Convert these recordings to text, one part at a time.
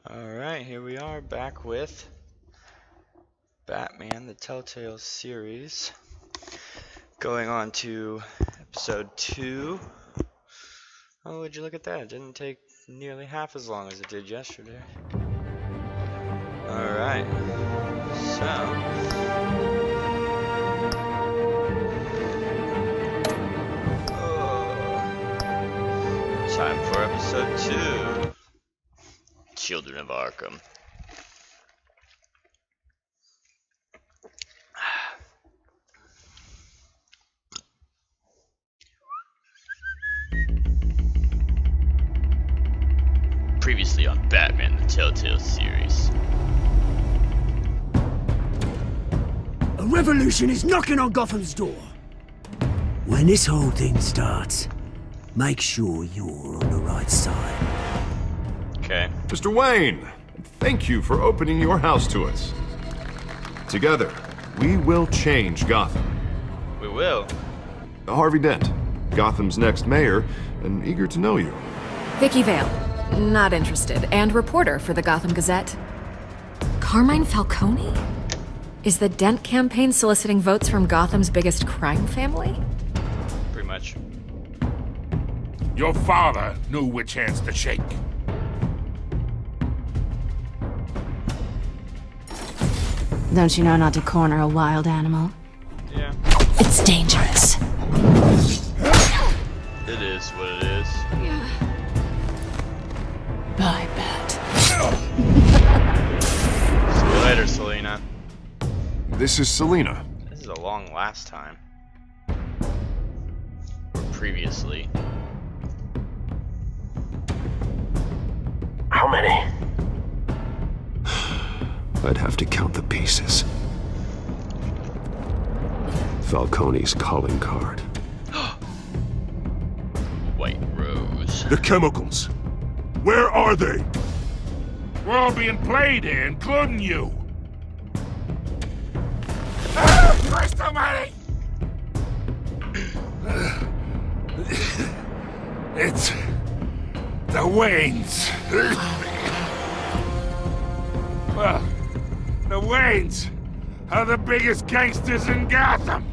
Alright, here we are back with Batman, the TellTale series. Going on to episode 2. Oh, would you look at that? It didn't take nearly half as long as it did yesterday. Alright, time for episode 2. Children of Arkham. Previously on Batman, the TellTale series. A revolution is knocking on Gotham's door. When this whole thing starts, make sure you're on the right side. Okay. Mr. Wayne, thank you for opening your house to us. Together, we will change Gotham. We will. Harvey Dent, Gotham's next mayor, and eager to know you. Vicky Vale, not interested, and reporter for the Gotham Gazette. Carmine Falcone? Is the Dent campaign soliciting votes from Gotham's biggest crime family? Pretty much. Your father knew which hands to shake. Don't you know not to corner a wild animal? Yeah. It's dangerous. It is what it is. I bet. See you later, Selena. This is Selena. This is a long last time. Or previously. How many? I'd have to count the pieces. Falcone's calling card. White Rose. The chemicals. Where are they? We're all being played here, including you. Christ almighty! It's the Waynes. Well, the Waynes are the biggest gangsters in Gotham.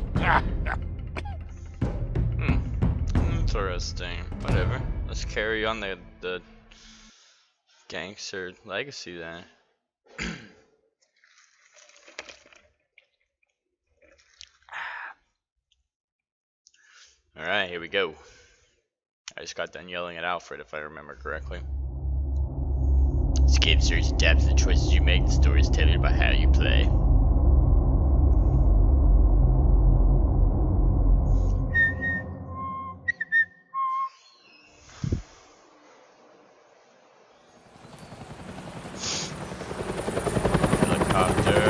Interesting. Whatever. Let's carry on the gangster legacy then. Alright, here we go. I just got done yelling at Alfred, if I remember correctly. This game series adapts to the choices you make. The story is tailored by how you play. Helicopter.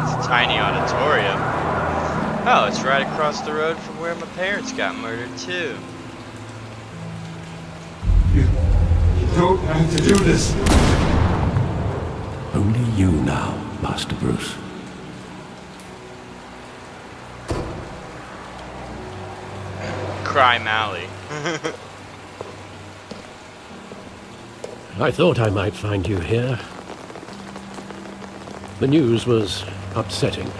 It's a tiny auditorium. Oh, it's right across the road from where my parents got murdered too. You don't have to do this. Only you now, Master Bruce. Crime Alley. I thought I might find you here. The news was upsetting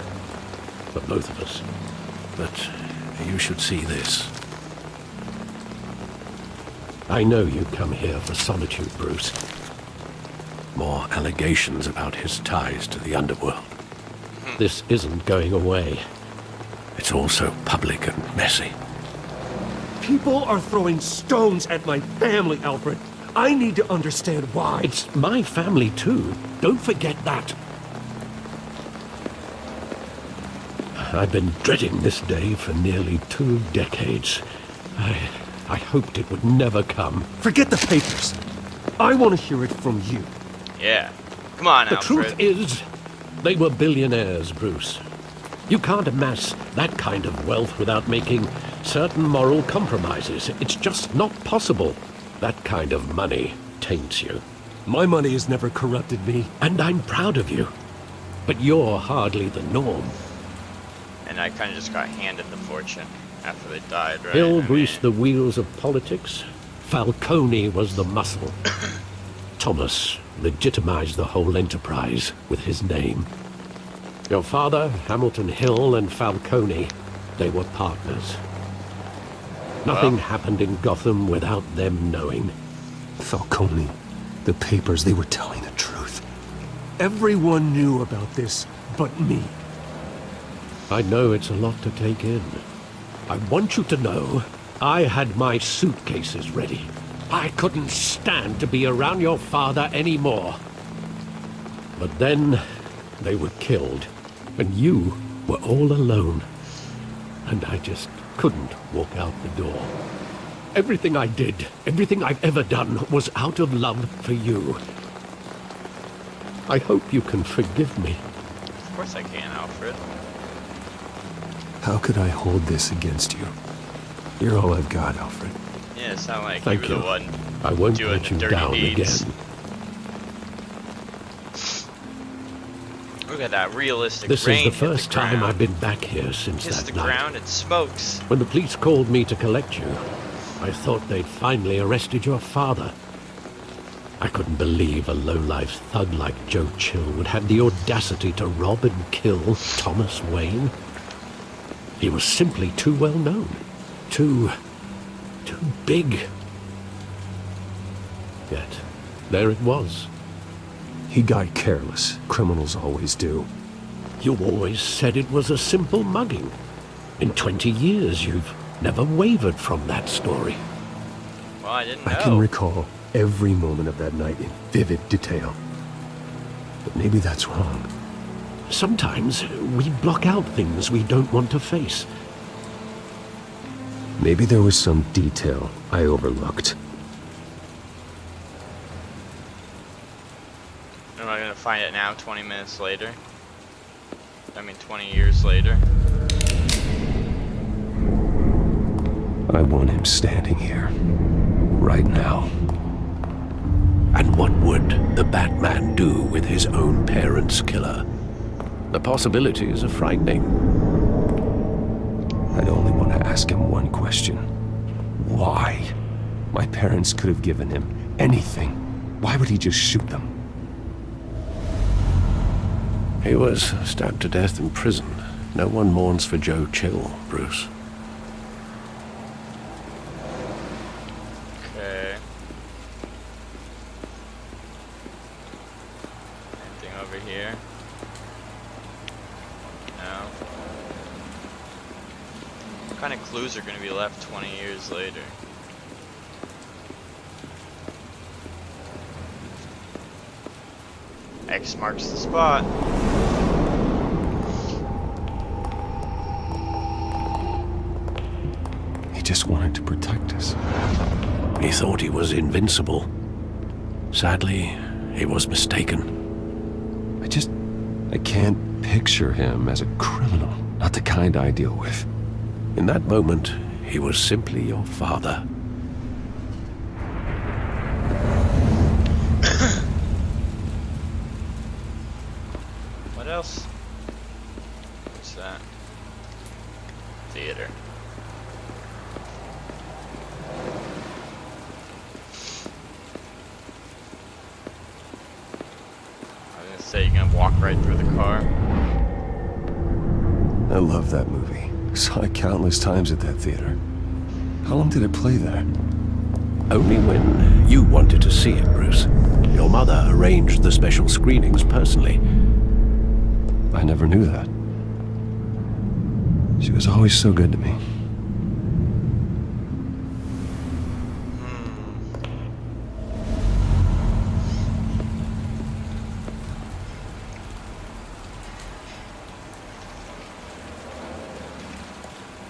for both of us. But you should see this. I know you come here for solitude, Bruce. More allegations about his ties to the underworld. This isn't going away. It's all so public and messy. People are throwing stones at my family, Alfred. I need to understand why. It's my family, too. Don't forget that. I've been dreading this day for nearly 2 decades. I hoped it would never come. Forget the papers. I want to hear it from you. Yeah. Come on, The Alfred. truth is, they were billionaires, Bruce. You can't amass that kind of wealth without making certain moral compromises. It's just not possible. That kind of money taints you. My money has never corrupted me. And I'm proud of you. But you're hardly the norm. And I kind of just got handed the fortune after they died, right? Hill greased the wheels of politics. Falcone was the muscle. Thomas legitimized the whole enterprise with his name. Your father, Hamilton Hill, and Falcone, they were partners. Nothing happened in Gotham without them knowing. Falcone, the papers, they were telling the truth. Everyone knew about this but me. I know it's a lot to take in. I want you to know I had my suitcases ready. I couldn't stand to be around your father anymore. But then they were killed, and you were all alone. And I just couldn't walk out the door. Everything I did, everything I've ever done, was out of love for you. I hope you can forgive me. Of course I can, Alfred. How could I hold this against you? You're all I've got, Alfred. Yeah, it sounded like Thank you were you. the one I won't doing let the you dirty down deeds. again. Look at that realistic This rain is the first time I've been back here since hits that the night. ground and smokes. When the police called me to collect you, I thought they'd finally arrested your father. I couldn't believe a low-life thug like Joe Chill would have the audacity to rob and kill Thomas Wayne. He was simply too well known. Too big. Yet, there it was. He got careless. Criminals always do. You always said it was a simple mugging. In 20 years, you've never wavered from that story. Well, I didn't know. I can recall every moment of that night in vivid detail. But maybe that's wrong. Sometimes we block out things we don't want to face. Maybe there was some detail I overlooked. Am I gonna find it now, 20 minutes later? I mean, 20 years later? I want him standing here. Right now. And what would the Batman do with his own parents' killer? The possibilities are frightening. I'd only want to ask him one question. Why? My parents could have given him anything. Why would he just shoot them? He was stabbed to death in prison. No one mourns for Joe Chill, Bruce. Okay. Anything over here? No. What kind of clues are gonna be left 20 years later? X marks the spot. He just wanted to protect us. He thought he was invincible. Sadly, he was mistaken. I can't picture him as a criminal. Not the kind I deal with. In that moment, he was simply your father. What else? What's that? Theater. I was gonna say, you're gonna walk right through the car. I love that movie. Saw it countless times at that theater. How long did it play there? Only when you wanted to see it, Bruce. Your mother arranged the special screenings personally. I never knew that. She was always so good to me.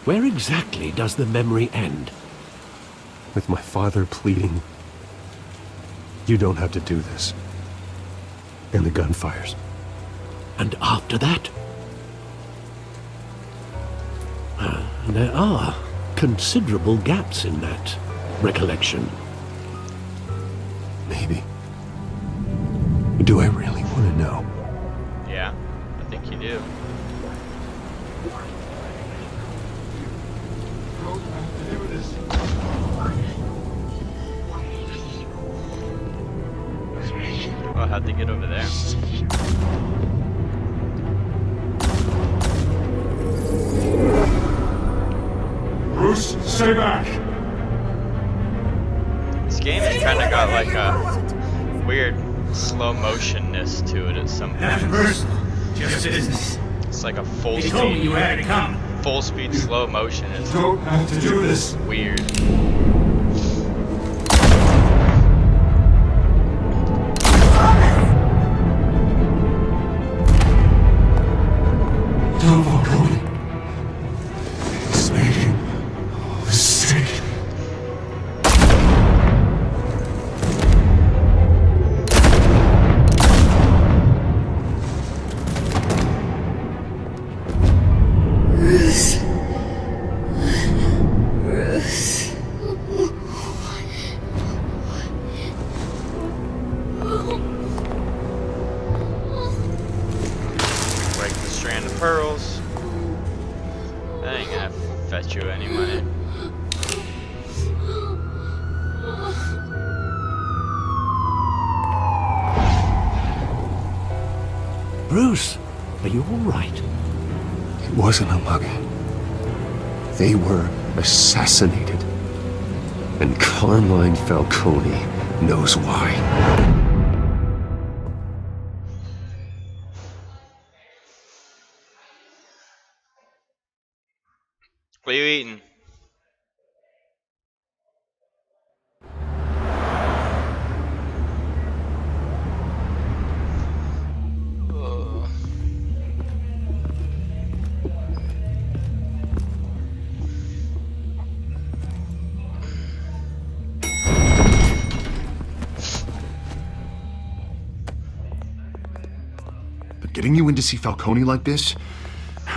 Where exactly does the memory end? With my father pleading, "You don't have to do this." And the gunfires. And after that? There are considerable gaps in that recollection. Maybe. Do I really want to know? Yeah, I think you do. how'd they get over there? Bruce, stay back! This game has kind of got like a weird slow motionness to it at some Nothing point. personal. Just business. It's like a full They told me speed, you had it coming. full speed slow motion. It's Don't have to do this. weird. Don't walk away. He's making a mistake. Break the strand of pearls. That ain't gonna fetch you any money. Bruce, are you all right? It wasn't a mug. They were assassinated. And Carmine Falcone knows why. What are you eating? Ugh. But getting you in to see Falcone like this,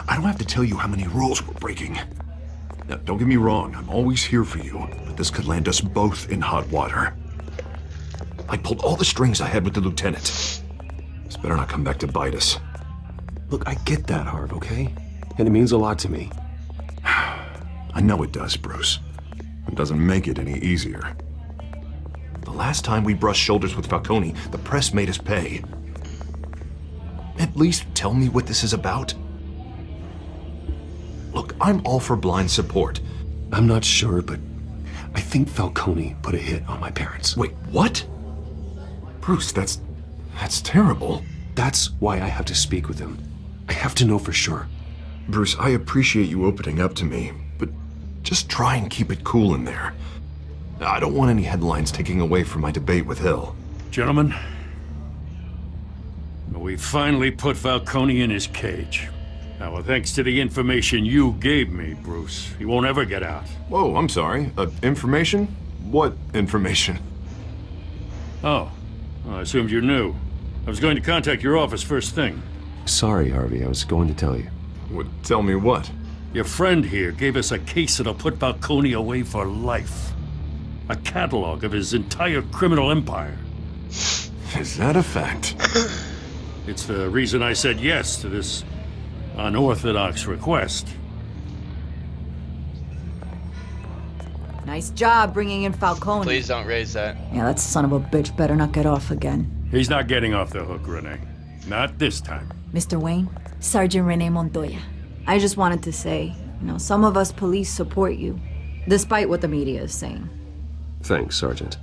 I don't have to tell you how many rules we're breaking. Now, don't get me wrong, I'm always here for you, but this could land us both in hot water. I pulled all the strings I had with the lieutenant. This better not come back to bite us. Look, I get that, Harv, okay? And it means a lot to me. I know it does, Bruce. It doesn't make it any easier. The last time we brushed shoulders with Falcone, the press made us pay. At least tell me what this is about. Look, I'm all for blind support. I'm not sure, but I think Falcone put a hit on my parents. Wait, what? Bruce, that's terrible. That's why I have to speak with him. I have to know for sure. Bruce, I appreciate you opening up to me, but just try and keep it cool in there. I don't want any headlines taking away from my debate with Hill. Gentlemen, we finally put Falcone in his cage. Now, well, thanks to the information you gave me, Bruce, he won't ever get out. Whoa, I'm sorry. Information? What information? Oh, well, I assumed you knew. I was going to contact your office first thing. Sorry, Harvey, I was going to tell you. Tell me what? Your friend here gave us a case that'll put Falcone away for life. A catalog of his entire criminal empire. Is that a fact? It's the reason I said yes to this unorthodox request. Nice job bringing in Falcone. Please don't raise that. Yeah, that son of a bitch better not get off again. He's not getting off the hook, Renee. Not this time. Mr. Wayne, Sergeant Renee Montoya. I just wanted to say, some of us police support you, despite what the media is saying. Thanks, Sergeant.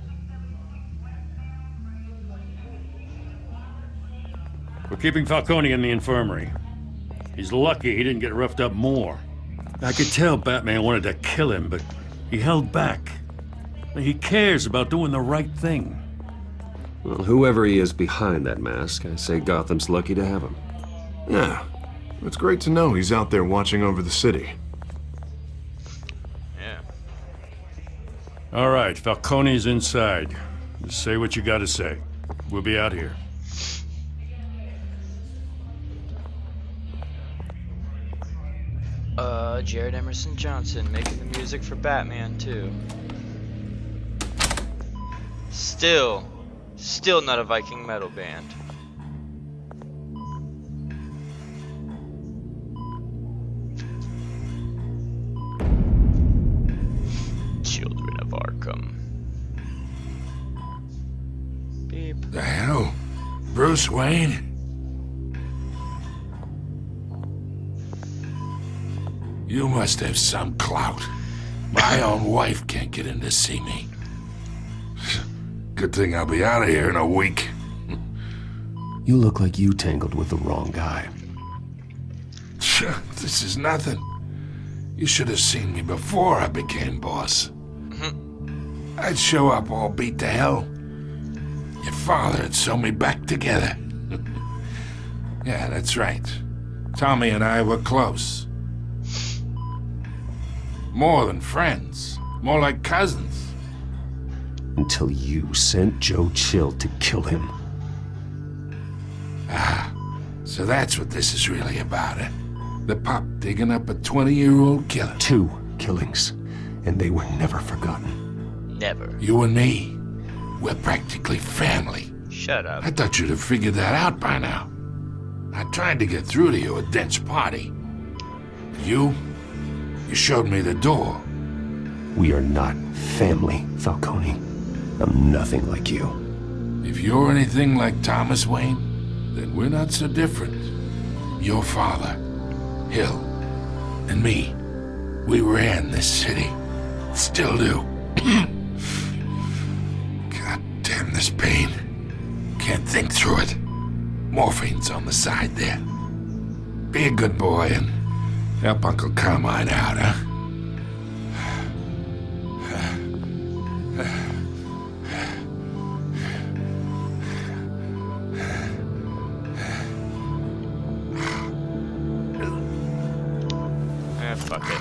We're keeping Falcone in the infirmary. He's lucky he didn't get roughed up more. I could tell Batman wanted to kill him, but he held back. He cares about doing the right thing. Well, whoever he is behind that mask, I say Gotham's lucky to have him. Yeah. It's great to know he's out there watching over the city. Yeah. All right, Falcone's inside. Just say what you gotta say. We'll be out here. Jared Emerson Johnson making the music for Batman too. Still not a Viking metal band. Children of Arkham. Beep. The hell? Bruce Wayne? You must have some clout. My own wife can't get in to see me. Good thing I'll be out of here in a week. You look like you tangled with the wrong guy. This is nothing. You should have seen me before I became boss. I'd show up all beat to hell. Your father had sewn me back together. Yeah, that's right. Tommy and I were close. More than friends. More like cousins. Until you sent Joe Chill to kill him. Ah, so that's what this is really about, eh? The pup digging up a 20-year-old killer. 2 killings, and they were never forgotten. Never. You and me, we're practically family. Shut up. I thought you'd have figured that out by now. I tried to get through to you at Dent's party. You showed me the door. We are not family, Falcone. I'm nothing like you. If you're anything like Thomas Wayne, then we're not so different. Your father, Hill, and me, we ran this city. Still do. God damn this pain. Can't think through it. Morphine's on the side there. Be a good boy and help Uncle Carmine out, huh? Fuck it.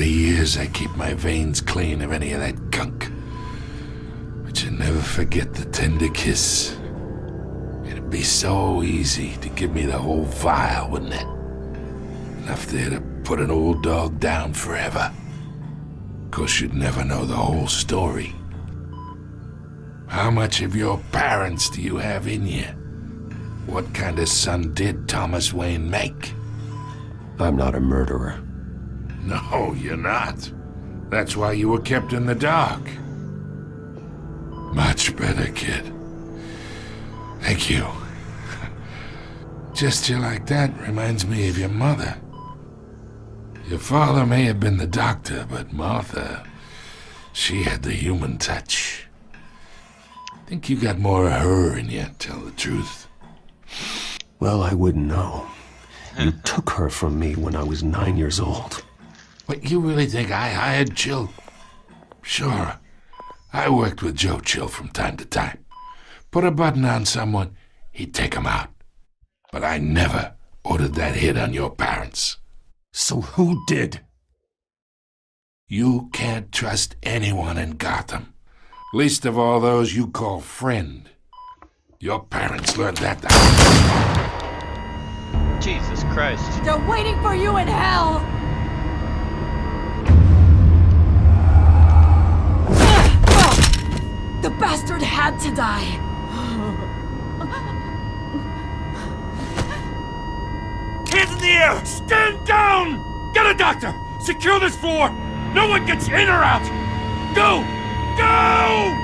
Years I keep my veins clean of any of that gunk. But you never forget the tender kiss. It'd be so easy to give me the whole vial, wouldn't it? Enough there to put an old dog down forever. Of course, you'd never know the whole story. How much of your parents do you have in you? What kind of son did Thomas Wayne make? I'm not a murderer. No, you're not. That's why you were kept in the dark. Much better, kid. Thank you. Gesture like that reminds me of your mother. Your father may have been the doctor, but Martha, she had the human touch. Think you got more of her in you, tell the truth. Well, I wouldn't know. You took her from me when I was 9 years old. What, you really think I hired Chill? Sure. I worked with Joe Chill from time to time. Put a button on someone, he'd take him out. But I never ordered that hit on your parents. So who did? You can't trust anyone in Gotham. Least of all those you call friend. Your parents learned that. Jesus Christ. They're waiting for you in hell! The bastard had to die! Hands in the air! Stand down! Get a doctor! Secure this floor! No one gets in or out! Go! Go!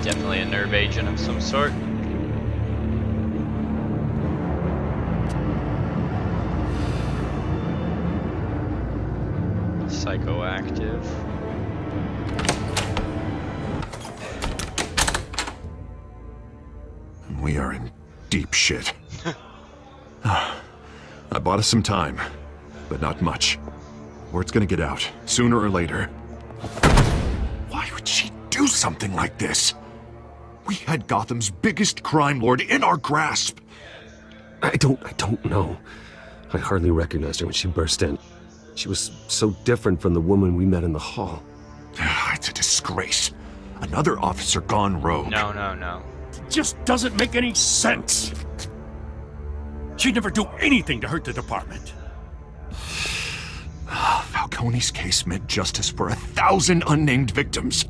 Definitely a nerve agent of some sort. Psychoactive. We are in deep shit. I bought us some time, but not much. Word's gonna get out, sooner or later. Why would she do something like this? We had Gotham's biggest crime lord in our grasp. I don't know. I hardly recognized her when she burst in. She was so different from the woman we met in the hall. It's a disgrace. Another officer gone rogue. No. It just doesn't make any sense. She'd never do anything to hurt the department. Falcone's case meant justice for 1,000 unnamed victims.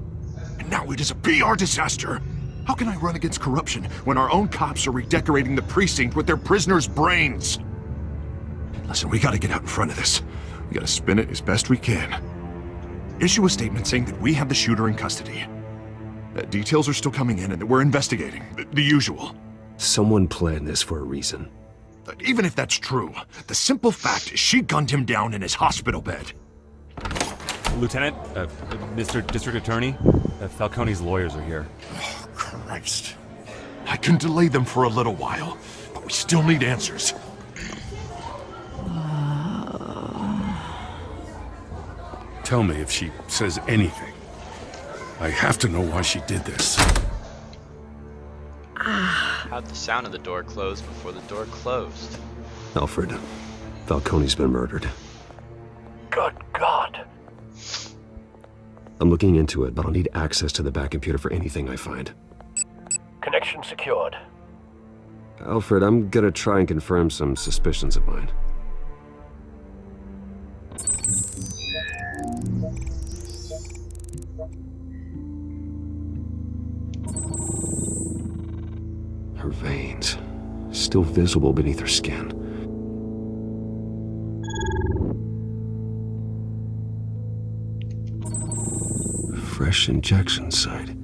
And now it is a PR disaster. How can I run against corruption when our own cops are redecorating the precinct with their prisoners' brains? Listen, we gotta get out in front of this. We gotta spin it as best we can. Issue a statement saying that we have the shooter in custody. That details are still coming in and that we're investigating. The usual. Someone planned this for a reason. Even if that's true, the simple fact is she gunned him down in his hospital bed. Lieutenant, Mr. District Attorney, Falcone's lawyers are here. Oh, Christ. I can delay them for a little while, but we still need answers. Tell me if she says anything. I have to know why she did this. How'd the sound of the door close before the door closed? Alfred, Falcone's been murdered. Good God. I'm looking into it, but I'll need access to the back computer for anything I find. Connection secured. Alfred, I'm gonna try and confirm some suspicions of mine. Her veins, still visible beneath her skin. Fresh injection site.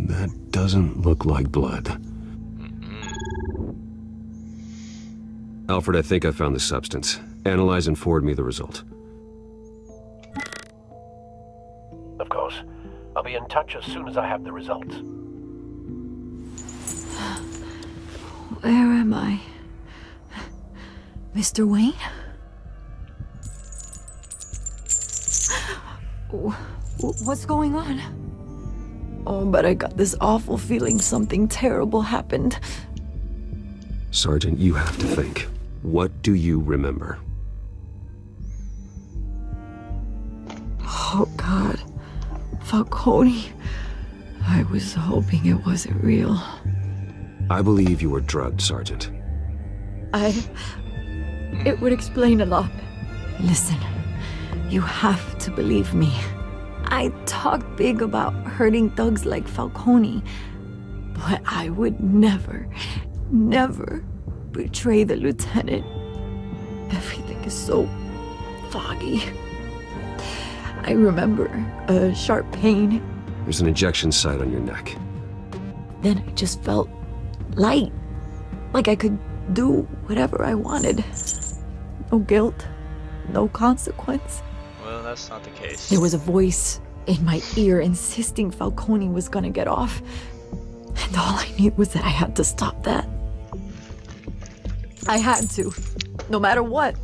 That doesn't look like blood. Alfred, I think I found the substance. Analyze and forward me the result. Of course. I'll be in touch as soon as I have the results. Where am I? Mr. Wayne? What's going on? Oh, but I got this awful feeling something terrible happened. Sergeant, you have to think. What do you remember? Oh, God. Falcone. I was hoping it wasn't real. I believe you were drugged, Sergeant. It would explain a lot. Listen, you have to believe me. I talk big about hurting thugs like Falcone, but I would never betray the lieutenant. Everything is so foggy. I remember a sharp pain. There's an injection site on your neck. Then I just felt light, like I could do whatever I wanted. No guilt, no consequence. Well, that's not the case. There was a voice in my ear insisting Falcone was gonna get off. And all I knew was that I had to stop that. I had to, no matter what.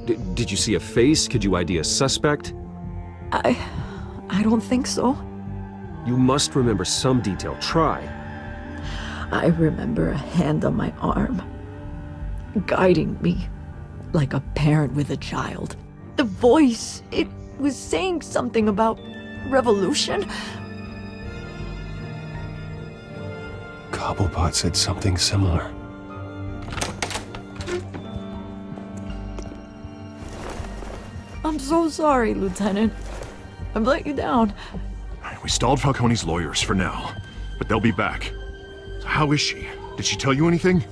Did you see a face? Could you ID a suspect? I don't think so. You must remember some detail. Try. I remember a hand on my arm, guiding me like a parent with a child. The voice, it was saying something about revolution. Cobblepot said something similar. I'm so sorry, Lieutenant. I've let you down. We stalled Falcone's lawyers for now, but they'll be back. So how is she? Did she tell you anything?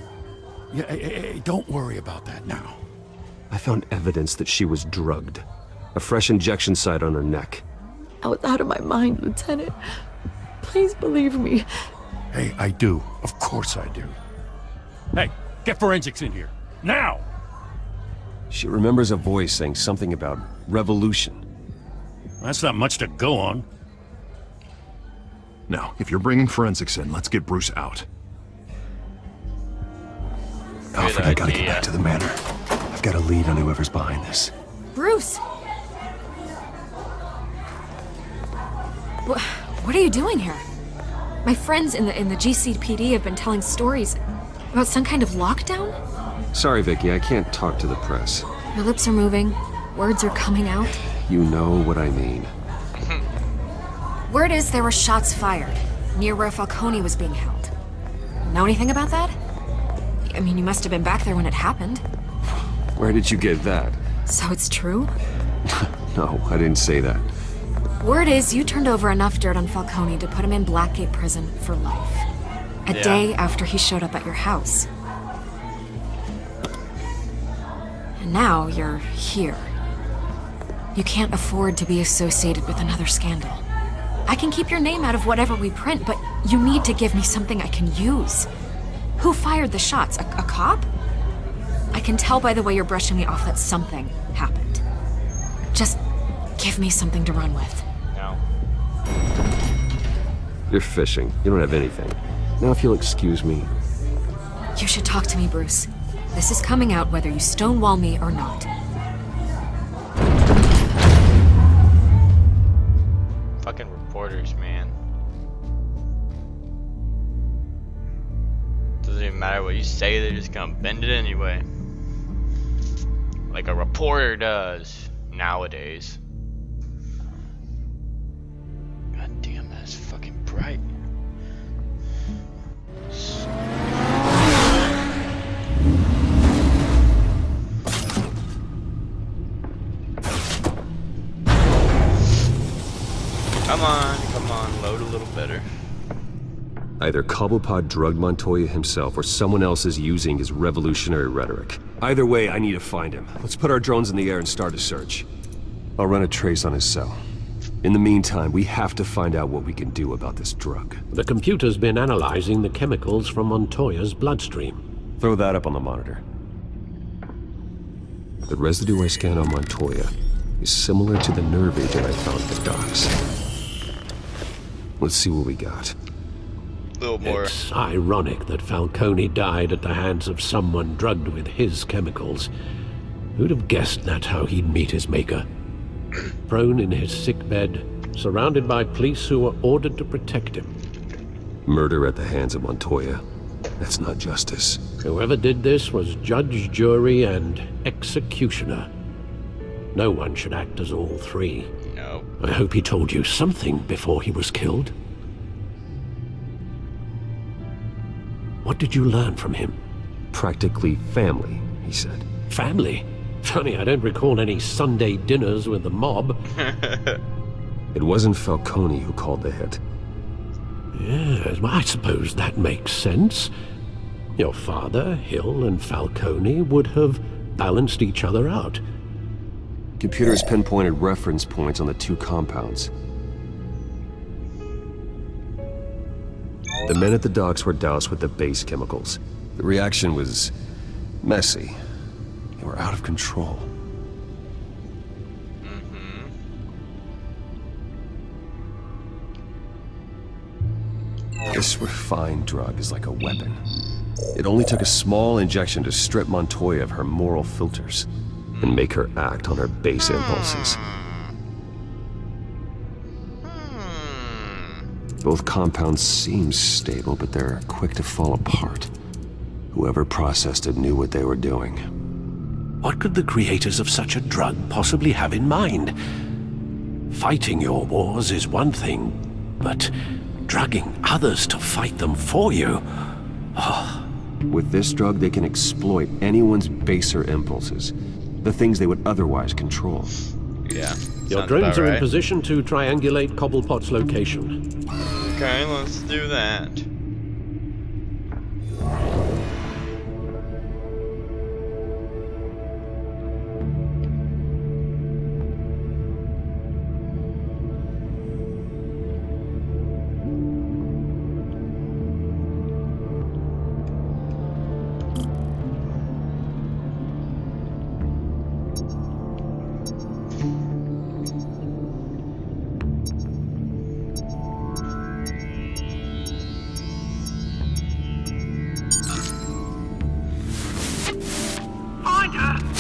Yeah, hey, don't worry about that now. I found evidence that she was drugged. A fresh injection site on her neck. I was out of my mind, Lieutenant. Please believe me. Hey, I do. Of course I do. Hey, get forensics in here. Now! She remembers a voice saying something about revolution. That's not much to go on. Now, if you're bringing forensics in, let's get Bruce out. Alfred, I gotta get back to the manor. I've got a lead on whoever's behind this. Bruce! What are you doing here? My friends in the GCPD have been telling stories about some kind of lockdown? Sorry, Vicky, I can't talk to the press. Your lips are moving, words are coming out. You know what I mean. Word is there were shots fired near where Falcone was being held. Know anything about that? I mean, you must have been back there when it happened. Where did you get that? So it's true? No, I didn't say that. Word is you turned over enough dirt on Falcone to put him in Blackgate Prison for life. A day after he showed up at your house. And now you're here. You can't afford to be associated with another scandal. I can keep your name out of whatever we print, but you need to give me something I can use. Who fired the shots? A cop? I can tell by the way you're brushing me off that something happened. Just give me something to run with. No. You're fishing. You don't have anything. Now if you'll excuse me. You should talk to me, Bruce. This is coming out whether you stonewall me or not. Fucking reporters, man. Doesn't even matter what you say, they're just gonna bend it anyway. Like a reporter does nowadays. God damn, that's fucking bright. Come on, load a little better. Either Cobblepot drugged Montoya himself or someone else is using his revolutionary rhetoric. Either way, I need to find him. Let's put our drones in the air and start a search. I'll run a trace on his cell. In the meantime, we have to find out what we can do about this drug. The computer's been analyzing the chemicals from Montoya's bloodstream. Throw that up on the monitor. The residue I scanned on Montoya is similar to the nerve agent I found at the docks. Let's see what we got. A little more. It's ironic that Falcone died at the hands of someone drugged with his chemicals. Who'd have guessed that's how he'd meet his maker? Prone in his sickbed, surrounded by police who were ordered to protect him. Murder at the hands of Montoya. That's not justice. Whoever did this was judge, jury, and executioner. No one should act as all three. No. I hope he told you something before he was killed. What did you learn from him? Practically family, he said. Family? Funny, I don't recall any Sunday dinners with the mob. It wasn't Falcone who called the hit. Yes, well, I suppose that makes sense. Your father, Hill, and Falcone would have balanced each other out. Computers pinpointed reference points on the two compounds. The men at the docks were doused with the base chemicals. The reaction was messy. They were out of control. This refined drug is like a weapon. It only took a small injection to strip Montoya of her moral filters and make her act on her base impulses. Both compounds seem stable, but they're quick to fall apart. Whoever processed it knew what they were doing. What could the creators of such a drug possibly have in mind? Fighting your wars is one thing, but drugging others to fight them for you? Oh. With this drug, they can exploit anyone's baser impulses. The things they would otherwise control. Yeah. Your drones are in position to triangulate Cobblepot's location. Okay, let's do that.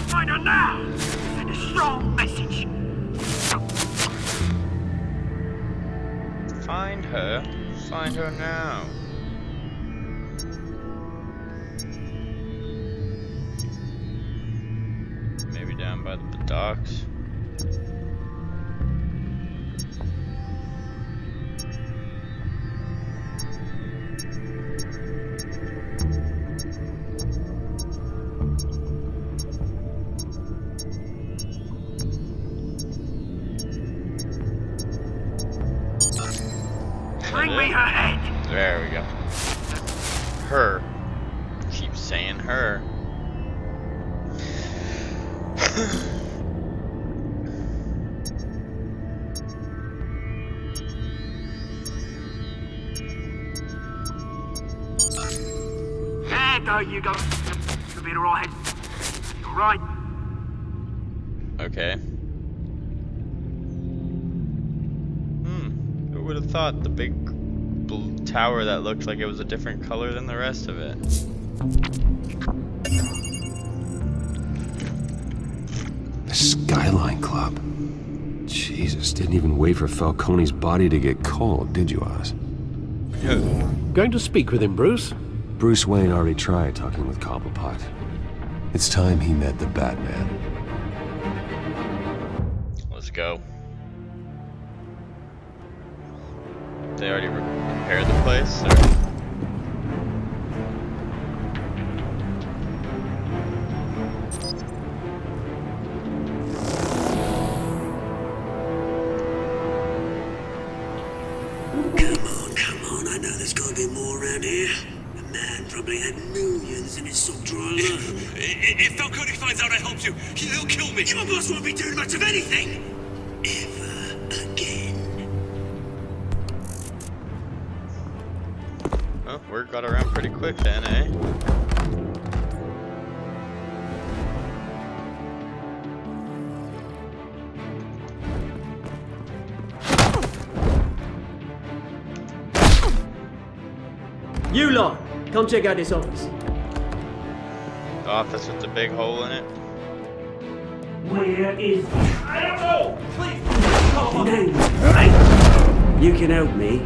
Find her now! Send a strong message. Find her. Find her now. Maybe down by the docks. Bring me her head. There we go. Her. Keep saying her. There you go. You'll be alright. You're right. Okay. Who would have thought the big tower that looked like it was a different color than the rest of it? The Skyline Club. Jesus, didn't even wait for Falcone's body to get cold, did you, Oz? Going to speak with him, Bruce? Bruce Wayne already tried talking with Cobblepot. It's time he met the Batman. Let's go. They already repaired the place? Or? Come on, I know there's gotta be more around here. The man probably had millions in his salt drawer alone. If Falcone finds out I helped you, he'll kill me. Your boss won't be doing much of anything. Ever again. Well, word got around pretty quick then, eh? You lot, come check out this office. The office with the big hole in it? Where is... I don't know! Please! Name, right? You can help me.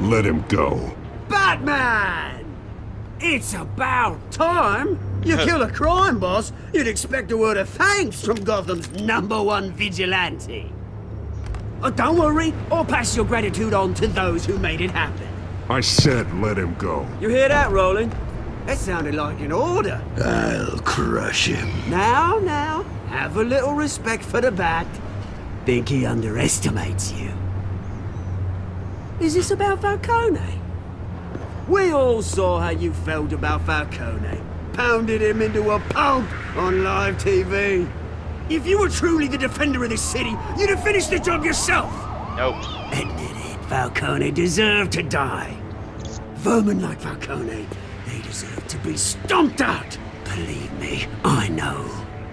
Let him go. Batman! It's about time. You kill a crime boss, you'd expect a word of thanks from Gotham's #1 vigilante. Oh, don't worry, I'll pass your gratitude on to those who made it happen. I said let him go. You hear that, Roland? That sounded like an order. I'll crush him. Now, have a little respect for the Bat. Think he underestimates you. Is this about Falcone? We all saw how you felt about Falcone. Pounded him into a pulp on live TV. If you were truly the defender of this city, you'd have finished the job yourself. Nope. Admit it, Falcone deserved to die. Vermin like Falcone, they deserve to be stomped out. Believe me, I know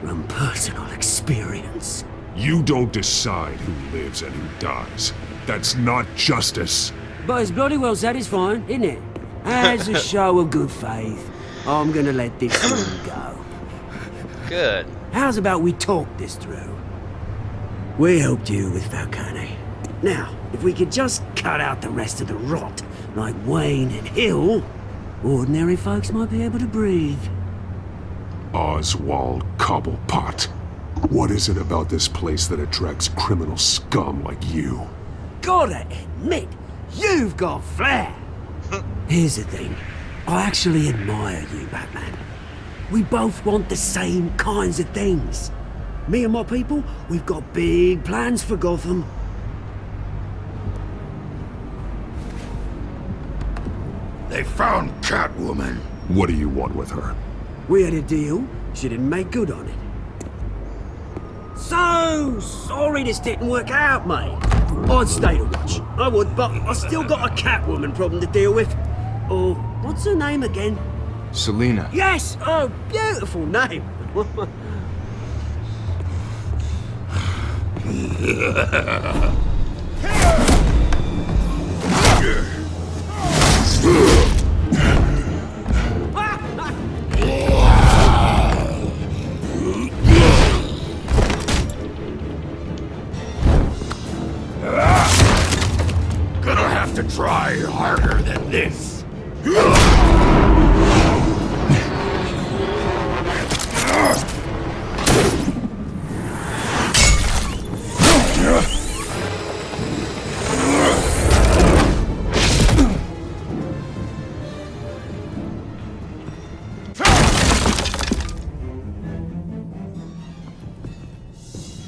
from personal experience. You don't decide who lives and who dies. That's not justice. But it's bloody well satisfying, isn't it? As a show of good faith, I'm gonna let this one go. Good. How's about we talk this through? We helped you with Falcone. Now, if we could just cut out the rest of the rot, like Wayne and Hill, ordinary folks might be able to breathe. Oswald Cobblepot. What is it about this place that attracts criminal scum like you? Gotta admit, you've got flair. Here's the thing. I actually admire you, Batman. We both want the same kinds of things. Me and my people, we've got big plans for Gotham. They found Catwoman. What do you want with her? We had a deal. She didn't make good on it. So sorry this didn't work out, mate. I'd stay to watch. I would, but I still got a Catwoman problem to deal with. Oh, what's her name again? Selina. Yes! Oh, beautiful name. Gonna have to try harder than this.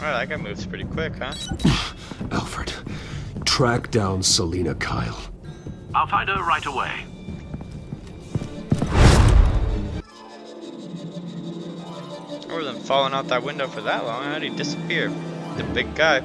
Wow, that guy moves pretty quick, huh? Alfred, track down Selina Kyle. I'll find her right away. I wasn't falling out that window for that long. How did he disappear? The big guy.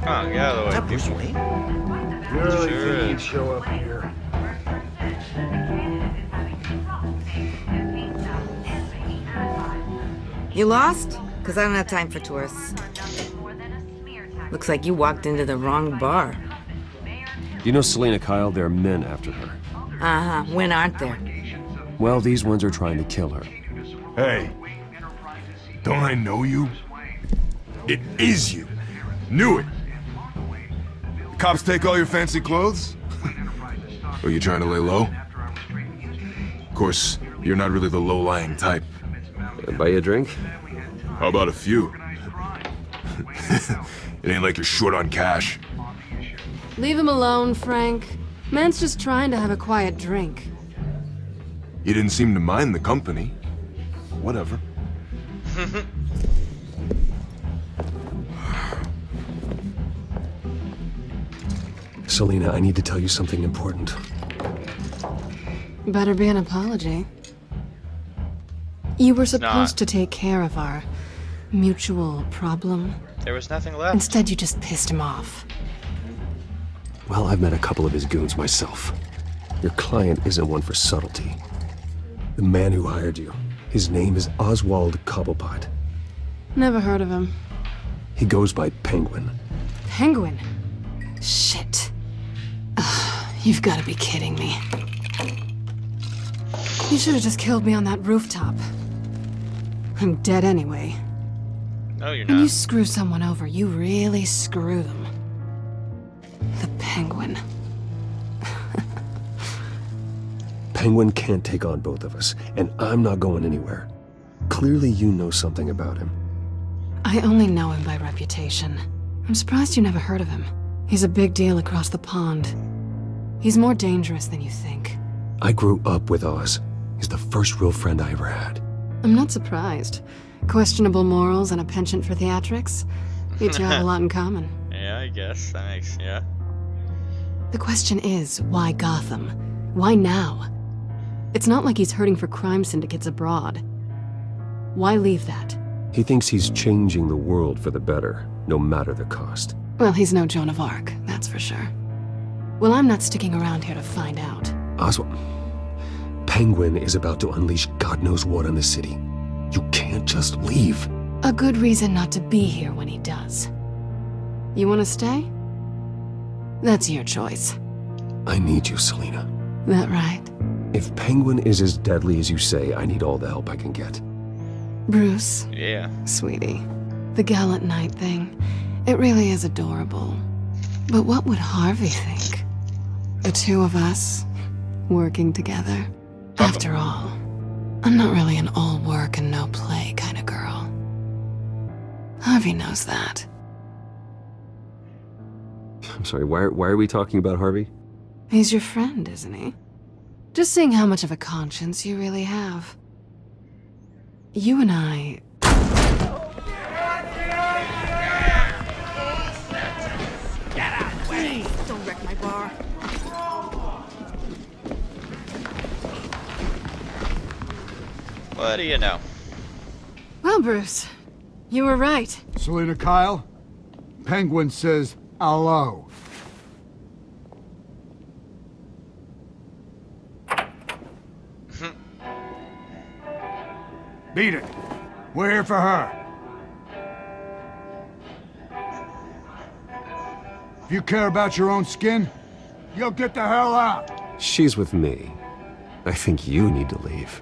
Oh, get out of the way. Bruce Wayne? Really Sure think he'd is. show up here? You lost? Because I don't have time for tourists. Looks like you walked into the wrong bar. You know Selina Kyle? There are men after her. Uh-huh. When aren't there? Well, these ones are trying to kill her. Hey, don't I know you? It is you. Knew it. The cops take all your fancy clothes? Are you trying to lay low? Of course, you're not really the low-lying type. Buy you a drink? How about a few? It ain't like you're short on cash. Leave him alone, Frank. Man's just trying to have a quiet drink. You didn't seem to mind the company. Whatever. Selina, I need to tell you something important. Better be an apology. You were not. supposed to take care of our mutual problem. There was nothing left. Instead, you just pissed him off. Well, I've met a couple of his goons myself. Your client isn't one for subtlety. The man who hired you, his name is Oswald Cobblepot. Never heard of him. He goes by Penguin. Penguin? Shit. Ugh, you've got to be kidding me. You should have just killed me on that rooftop. I'm dead anyway. No, you're When you not. screw someone over, you really screw them. The Penguin. Penguin can't take on both of us, and I'm not going anywhere. Clearly you know something about him. I only know him by reputation. I'm surprised you never heard of him. He's a big deal across the pond. He's more dangerous than you think. I grew up with Oz. He's the first real friend I ever had. I'm not surprised. Questionable morals and a penchant for theatrics. You two have a lot in common. Yeah, I guess. That makes, yeah. The question is, why Gotham? Why now? It's not like he's hurting for crime syndicates abroad. Why leave that? He thinks he's changing the world for the better, no matter the cost. Well, he's no Joan of Arc, that's for sure. Well, I'm not sticking around here to find out. Oswald, Penguin is about to unleash God knows what on the city. You can't just leave. A good reason not to be here when he does. You want to stay? That's your choice. I need you, Selina. That right? If Penguin is as deadly as you say, I need all the help I can get. Bruce. Yeah. Sweetie. The gallant knight thing. It really is adorable. But what would Harvey think? The two of us, working together. After all, I'm not really an all work and no play kind of girl. Harvey knows that. I'm sorry, why are we talking about Harvey? He's your friend, isn't he? Just seeing how much of a conscience you really have. You and I... Get out of the way! Don't wreck my bar. What do you know? Well, Bruce, you were right. Selina Kyle, Penguin says hello. Beat it. We're here for her. If you care about your own skin, you'll get the hell out. She's with me. I think you need to leave.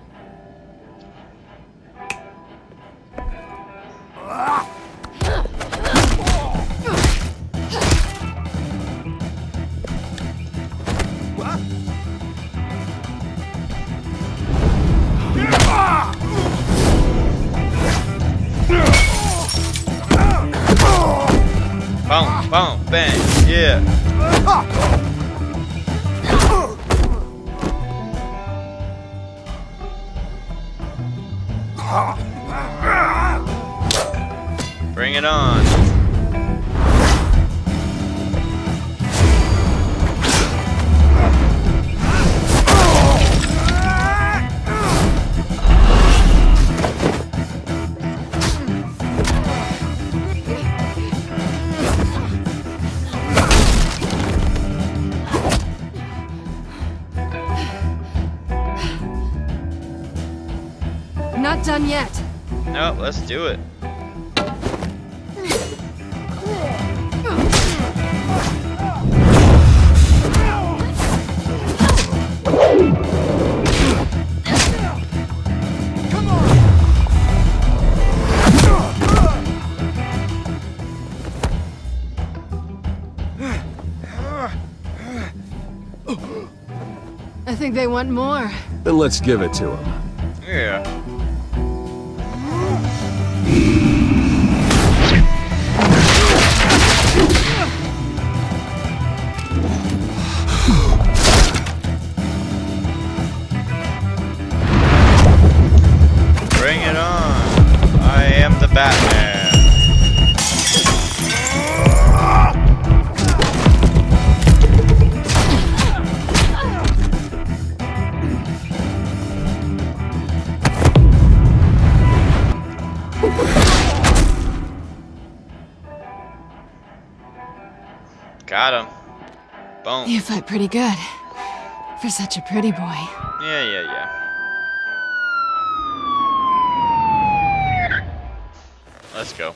Boom, boom, bang, yeah. Bring it on. Not done yet. No, let's do it. I think they want more. Then let's give it to them. Yeah. Bring it on. I am the Batman. Got him. Boom. You fight pretty good. For such a pretty boy. Yeah. Let's go.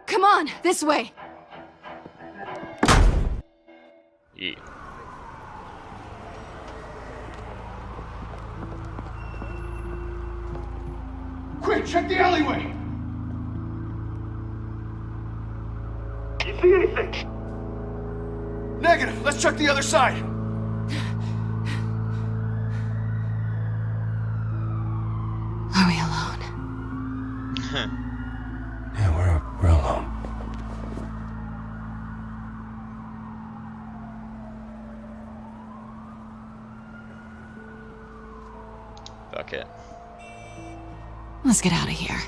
Come on, this way. Yeah. Quick, check the alleyway! You see anything? Negative, let's check the other side. Are we alone? Yeah, we're alone. Fuck it. Let's get out of here.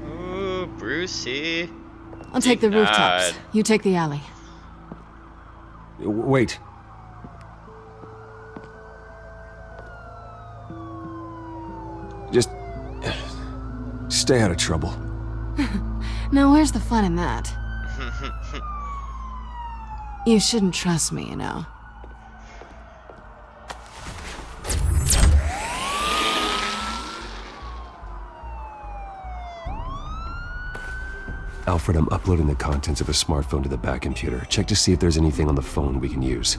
Ooh, Brucey. I'll take the rooftops. Denied. You take the alley. Wait. Just stay out of trouble. Now, where's the fun in that? You shouldn't trust me, you know. Alfred, I'm uploading the contents of a smartphone to the back computer. Check to see if there's anything on the phone we can use.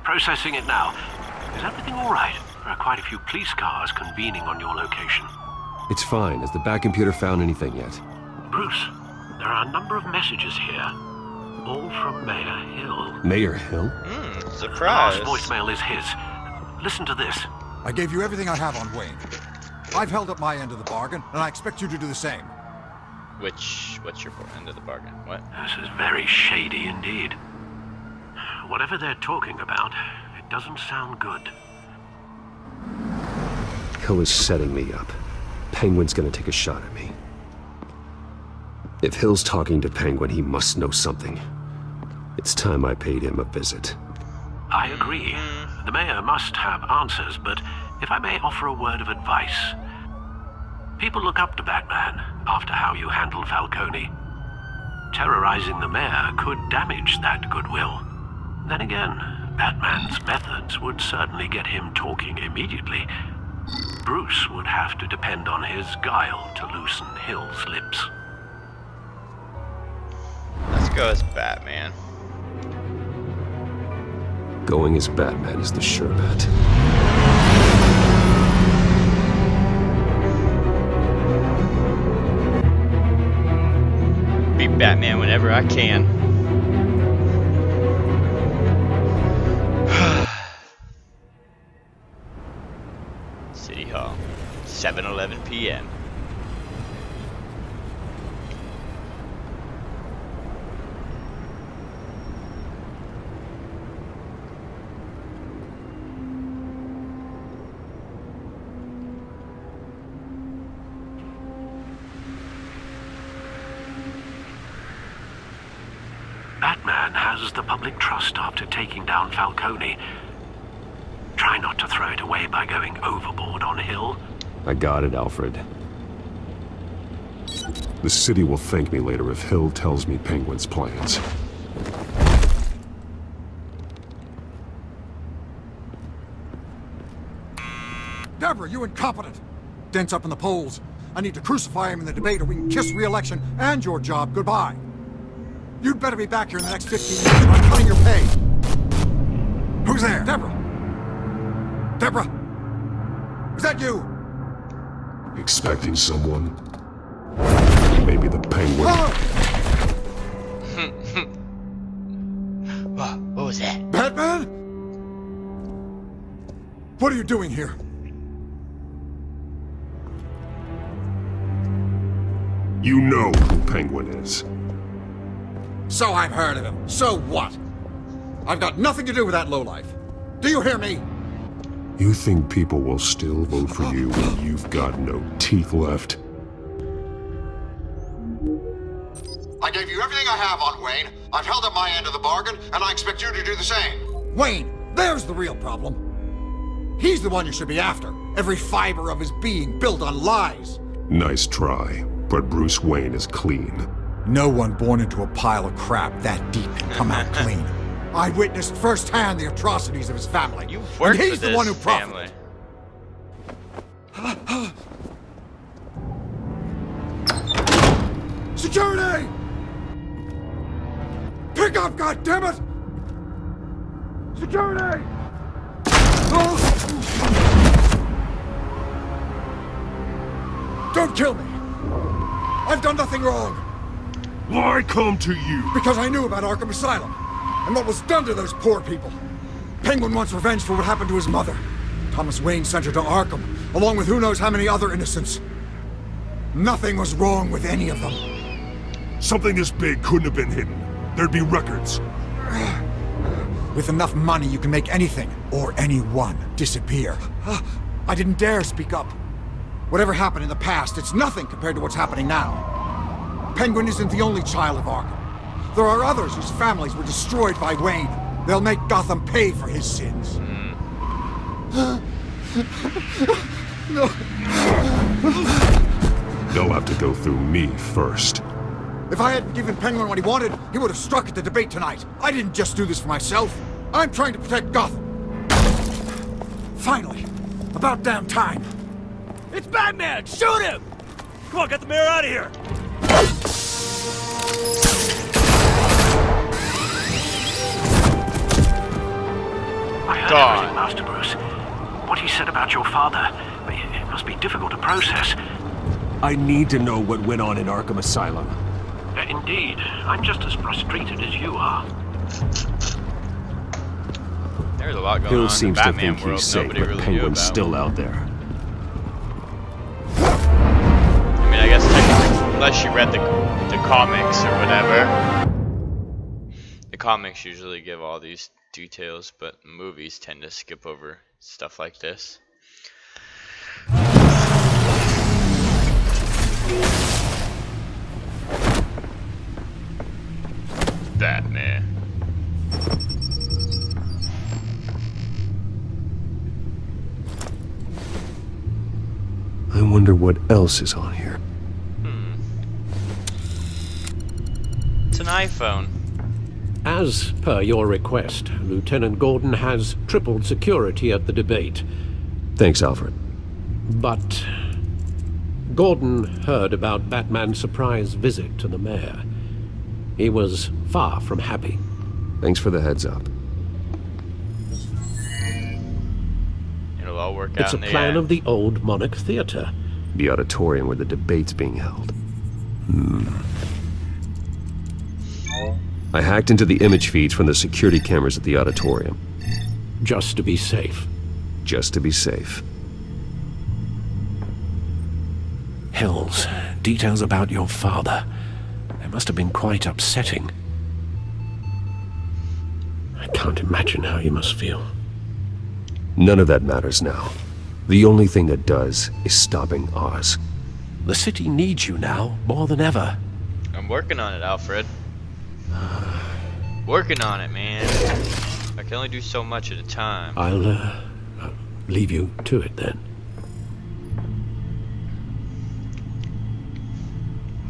Processing it now. Is everything all right? There are quite a few police cars convening on your location. It's fine. Has the back computer found anything yet? Bruce, there are a number of messages here. All from Mayor Hill. Mayor Hill? Surprise. The last voicemail is his. Listen to this. I gave you everything I have on Wayne. I've held up my end of the bargain, and I expect you to do the same. What's your end of the bargain? What? This is very shady indeed. Whatever they're talking about, it doesn't sound good. Hill is setting me up. Penguin's gonna take a shot at me. If Hill's talking to Penguin, he must know something. It's time I paid him a visit. I agree. The mayor must have answers, but if I may offer a word of advice, People look up to Batman after how you handled Falcone. Terrorizing the mayor could damage that goodwill. Then again, Batman's methods would certainly get him talking immediately. Bruce would have to depend on his guile to loosen Hill's lips. Let's go as Batman. Going as Batman is the sure bet. Be Batman whenever I can. City Hall, 7:11 p.m. Batman has the public trust after taking down Falcone. Try not to throw it away by going overboard on Hill. I got it, Alfred. The city will thank me later if Hill tells me Penguin's plans. Deborah, you incompetent! Dent's up in the polls. I need to crucify him in the debate or we can kiss re-election and your job goodbye. You'd better be back here in the next 15 minutes or I'm cutting your pay. Who's there? Deborah! Deborah! Is that you? Expecting someone? Maybe the Penguin? What was that? Batman? What are you doing here? You know who Penguin is. So I've heard of him. So what? I've got nothing to do with that lowlife. Do you hear me? You think people will still vote for you when you've got no teeth left? I gave you everything I have on Wayne. I've held up my end of the bargain, and I expect you to do the same. Wayne, there's the real problem. He's the one you should be after. Every fiber of his being built on lies. Nice try, but Bruce Wayne is clean. No one born into a pile of crap that deep can come out clean. I witnessed firsthand the atrocities of his family. You've worked and he's with the this one who family. profited. Security! Pick up, goddammit! Security! Don't kill me! I've done nothing wrong! Why come to you? Because I knew about Arkham Asylum, and what was done to those poor people. Penguin wants revenge for what happened to his mother. Thomas Wayne sent her to Arkham, along with who knows how many other innocents. Nothing was wrong with any of them. Something this big couldn't have been hidden. There'd be records. With enough money, you can make anything, or anyone, disappear. I didn't dare speak up. Whatever happened in the past, it's nothing compared to what's happening now. Penguin isn't the only child of Arkham. There are others whose families were destroyed by Wayne. They'll make Gotham pay for his sins. No. They'll have to go through me first. If I hadn't given Penguin what he wanted, he would have struck at the debate tonight. I didn't just do this for myself. I'm trying to protect Gotham. Finally. About damn time. It's Batman! Shoot him! Come on, get the mayor out of here! I heard everything, Master Bruce. What he said about your father, it must be difficult to process. I need to know what went on in Arkham Asylum. Indeed. I'm just as frustrated as you are. There's a lot going Hill on seems in the to Batman think world he's safe, nobody but really knew Penguin's about. still out there. I mean, I guess technically, unless you read the comics or whatever. The comics usually give all these details, but movies tend to skip over stuff like this. Batman. I wonder what else is on here. It's an iPhone. As per your request, Lieutenant Gordon has tripled security at the debate. Thanks, Alfred. But Gordon heard about Batman's surprise visit to the mayor. He was far from happy. Thanks for the heads up. It'll all work out. It's a plan of the old Monarch Theater. The auditorium where the debate's being held. I hacked into the image feeds from the security cameras at the auditorium. Just to be safe. Just to be safe. Hills, details about your father. They must have been quite upsetting. I can't imagine how you must feel. None of that matters now. The only thing that does is stopping Oz. The city needs you now, more than ever. I'm working on it, Alfred. Working on it, man. I can only do so much at a time. I'll leave you to it then.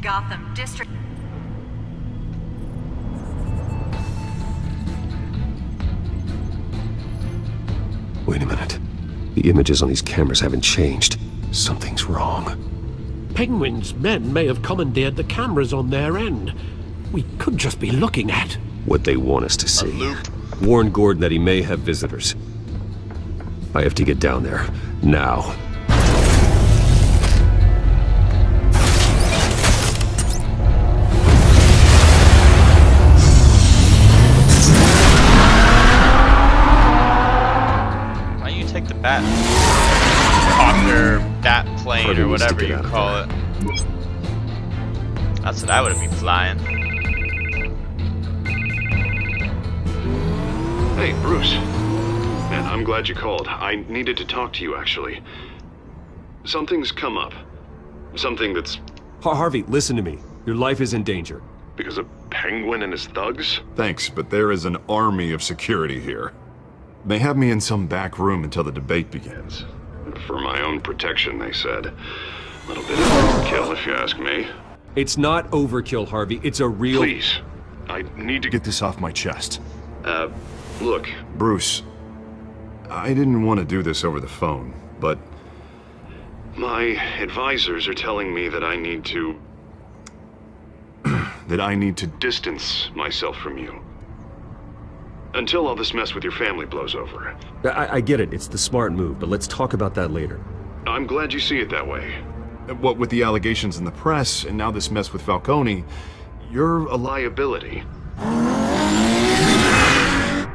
Gotham District. Wait a minute. The images on these cameras haven't changed. Something's wrong. Penguin's men may have commandeered the cameras on their end. We could just be looking at what they want us to see. Warn Gordon that he may have visitors. I have to get down there. Now. Why don't you take the bat copter, bat plane, or whatever you call it? That's what I would be flying. Hey, Bruce. Man, I'm glad you called. I needed to talk to you, actually. Something's come up. Something that's... Harvey, listen to me. Your life is in danger. Because of Penguin and his thugs? Thanks, but there is an army of security here. They have me in some back room until the debate begins. For my own protection, they said. A little bit of overkill, if you ask me. It's not overkill, Harvey. It's a real... Please. I need to get this off my chest. Look. Bruce, I didn't want to do this over the phone, but... My advisors are telling me that I need to... that I need to distance myself from you. Until all this mess with your family blows over. I get it. It's the smart move, but let's talk about that later. I'm glad you see it that way. What with the allegations in the press, and now this mess with Falcone, you're a liability.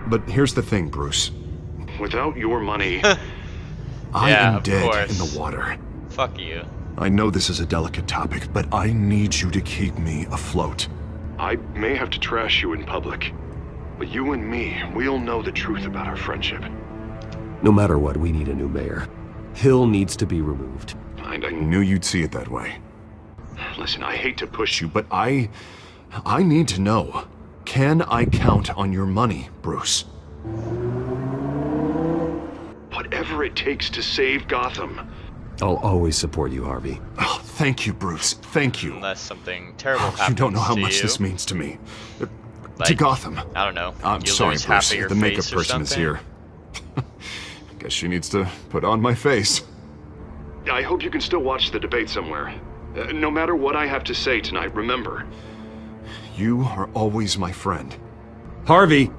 But here's the thing, Bruce. Without your money... I am dead in the water. Fuck you. I know this is a delicate topic, but I need you to keep me afloat. I may have to trash you in public, but you and me, we'll know the truth about our friendship. No matter what, we need a new mayor. Hill needs to be removed. I knew you'd see it that way. Listen, I hate to push you, but I need to know. Can I count on your money, Bruce? Whatever it takes to save Gotham. I'll always support you, Harvey. Oh, thank you, Bruce. Thank you. Unless something terrible happens to you. You don't know how much this means to me. Like, to Gotham. I don't know. I'm sorry, Bruce. The makeup person is here. Guess she needs to put on my face. I hope you can still watch the debate somewhere. No matter what I have to say tonight, remember. You are always my friend. Harvey!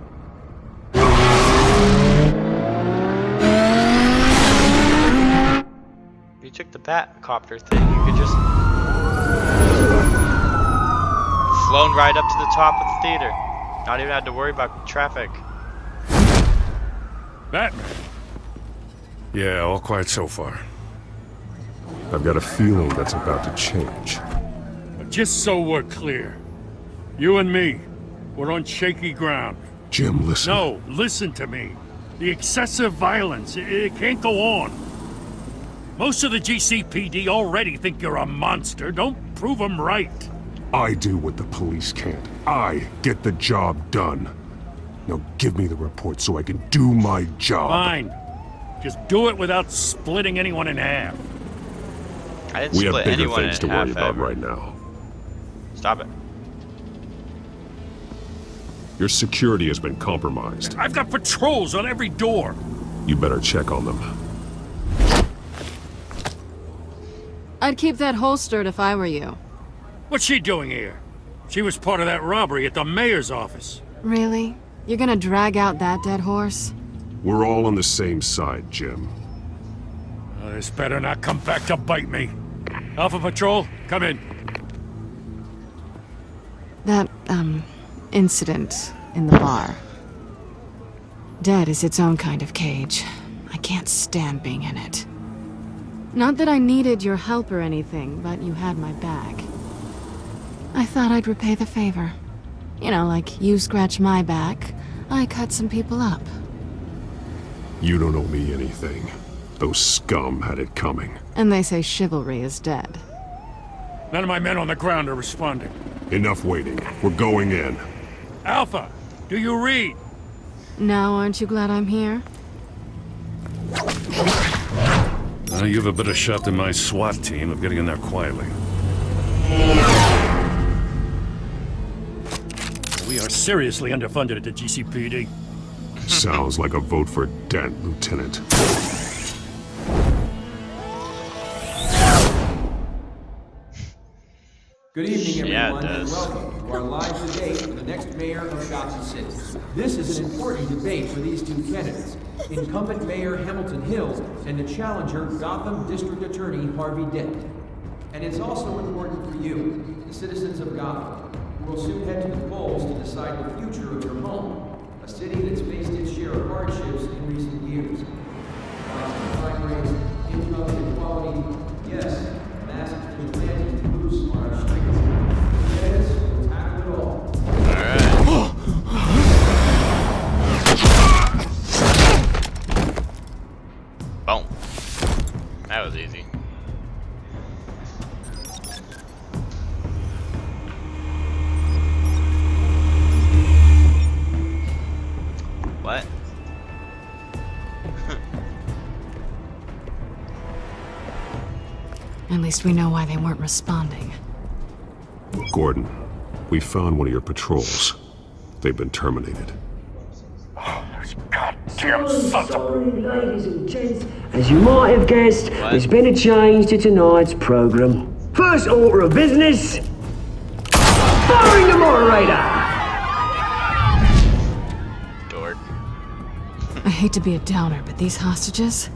If you took the bat copter thing, you could just... flown right up to the top of the theater. Not even had to worry about traffic. Batman! Yeah, all quiet so far. I've got a feeling that's about to change. Just so we're clear, you and me, we're on shaky ground. Jim, listen. No, listen to me. The excessive violence, it can't go on. Most of the GCPD already think you're a monster. Don't prove them right. I do what the police can't. I get the job done. Now give me the report so I can do my job. Fine. Just do it without splitting anyone in half. I didn't We have split bigger anyone things to in worry half about ever. right now. Stop it. Your security has been compromised. I've got patrols on every door. You better check on them. I'd keep that holstered if I were you. What's she doing here? She was part of that robbery at the mayor's office. Really? You're gonna drag out that dead horse? We're all on the same side, Jim. This better not come back to bite me. Alpha Patrol, come in. That, incident in the bar. Dead is its own kind of cage. I can't stand being in it. Not that I needed your help or anything, but you had my back. I thought I'd repay the favor. You know, like you scratch my back, I cut some people up. You don't owe me anything. Those scum had it coming. And they say chivalry is dead. None of my men on the ground are responding. Enough waiting. We're going in. Alpha, do you read? Now, aren't you glad I'm here? You have a better shot than my SWAT team of getting in there quietly. We are seriously underfunded at the GCPD. Sounds like a vote for Dent, Lieutenant. Good evening, Yeah, it everyone, and does. welcome to our live debate for the next mayor of Gotham City. This is an important debate for these two candidates, incumbent Mayor Hamilton Hill and the challenger Gotham District Attorney Harvey Dent. And it's also important for you, the citizens of Gotham, who will soon head to the polls to decide the future of your home, a city that's faced its share of hardships in recent years. Rising crime rates, income inequality, yes, massive vigilantes loose on our streets. Yes, we'll tackle it all. Boom. That was easy. What? At least we know why they weren't responding. Gordon, we found one of your patrols. They've been terminated. Goddamn sons of... Ladies and gents, as you might have guessed, there's been a change to tonight's program. First order of business... firing the moderator! Dork. I hate to be a downer, but these hostages...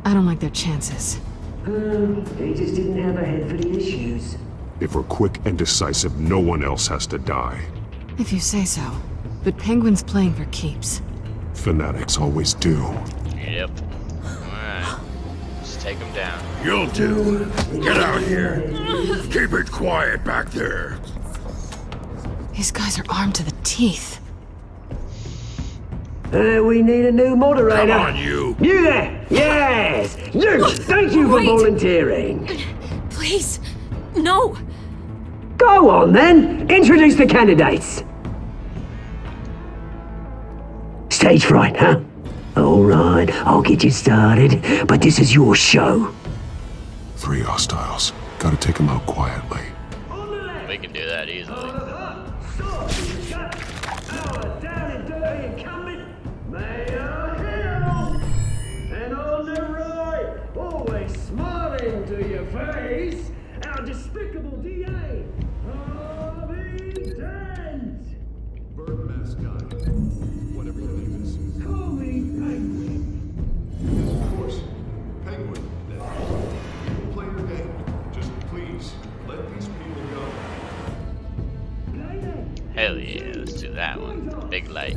I don't like their chances. They just didn't have a head for the issues. If we're quick and decisive, no one else has to die. If you say so. But Penguin's playing for keeps. Fanatics always do. Yep. Alright. Just take him down. You'll do. Get out here. Keep it quiet back there. These guys are armed to the teeth. We need a new moderator. Come on, you. You there! Yes! You! Thank you for Wait. volunteering. Please, no. Go on then. Introduce the candidates. Stage fright, huh? All right, I'll get you started, but this is your show. 3 hostiles. Gotta take them out quietly. We can do that easily. And on the right, always smiling to your face, our despicable DA, Harvey Dent. Bird mask guy. Whatever your name is. Call me Penguin. Of course. Penguin. We'll play your game. Just please, let these people go. Hell yeah, let's do that one. Big light.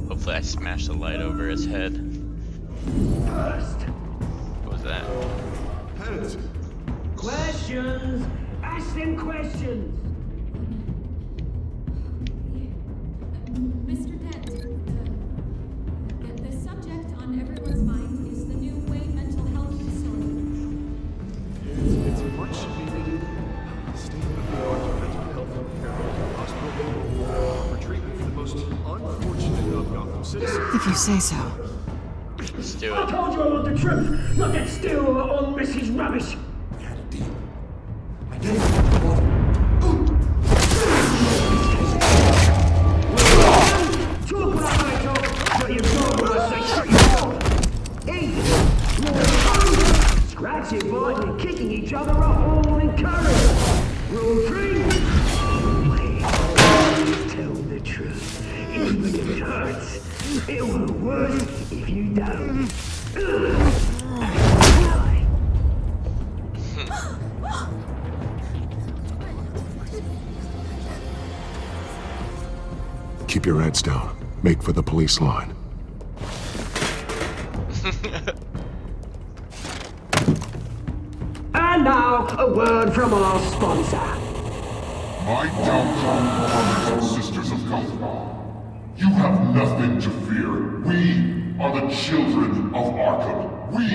Hopefully I smash the light over his head. What was that? Heads. Questions! Ask them questions! Mr. Dent, the subject on everyone's mind is the new Wayne mental health facility. It's a much needed state-of-the-art mental health care hospital for treatment for the most unfortunate of Gotham citizens. If you say so. Let's do I it. told you I want the truth, not that still on Mrs. Rubbish. deal. I did it. Talk when I say talk, but you talk when I say shut your mouth. Easy. Scratching, biting, and kicking each other up all encouraged. Rule 3. Always tell the truth, even if it hurts. It will worse if you don't. Keep your heads down. Make for the police line. And now, a word from our sponsor. My downtown brothers and sisters of Gotham, you have nothing to fear. We are the children of Arkham. We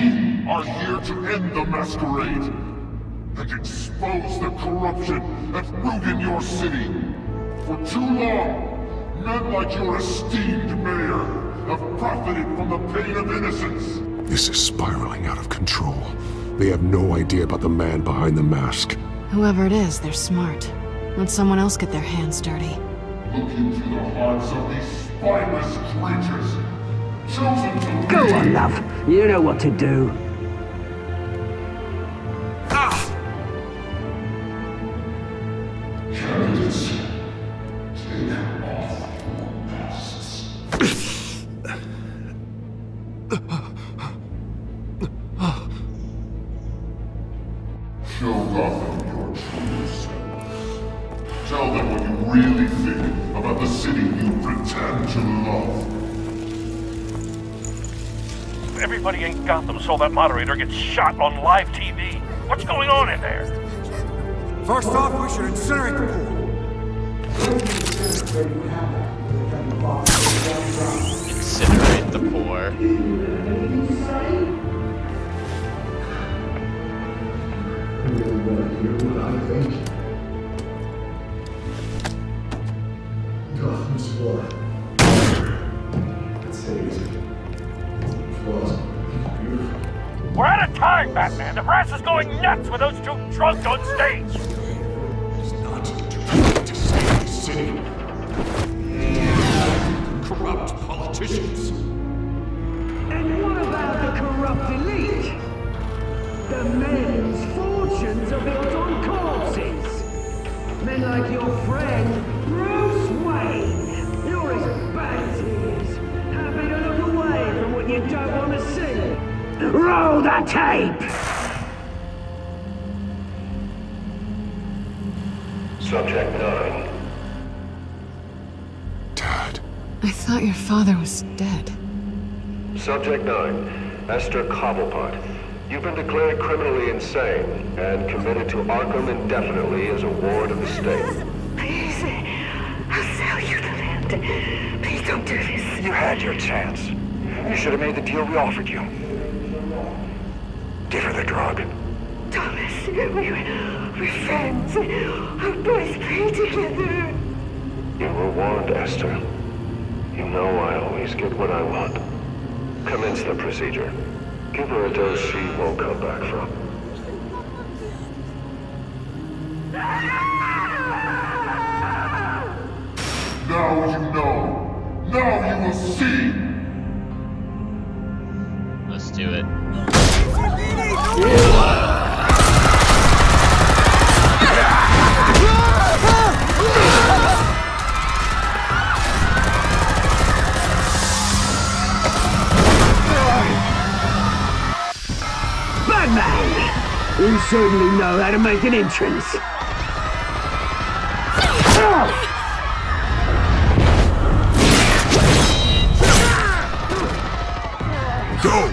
are here to end the masquerade and expose the corruption that rooted in your city. For too long, men like your esteemed mayor have profited from the pain of innocence. This is spiraling out of control. They have no idea about the man behind the mask. Whoever it is, they're smart. Let someone else get their hands dirty. Look into the hearts of these spineless creatures, chosen to Go lead. on, love. You know what to do. Candidates, take off your masks. Show Gotham your true self. Tell them what you really think about the city you pretend to love. Everybody in Gotham saw that moderator get shot on live TV. What's going on in there? First off, we should incinerate the pool. Incinerate the poor. Gotham's war. It's easy. Flaws. Beautiful. We're out of time, Batman. The brass is going nuts with those two drunks on stage. It's not to save the city. Corrupt politicians. And what about the corrupt elite? The men whose fortunes are built on corpses. Men like your friend, Bruce Wayne. You're as bad as he is. Happy to look away from what you don't want to see. Roll the tape! Subject 9. I thought your father was dead. Subject 9. Esther Cobblepot. You've been declared criminally insane and committed to Arkham indefinitely as a ward of the state. Please, I'll sell you the land. Please don't do this. You had your chance. You should have made the deal we offered you. Give her the drug. Thomas, we're friends. Our boys play together. You were warned, Esther. You know I always get what I want. Commence the procedure. Give her a dose she won't come back from. Now you know. Now you will see. Let's do it. Batman! You certainly know how to make an entrance. Go!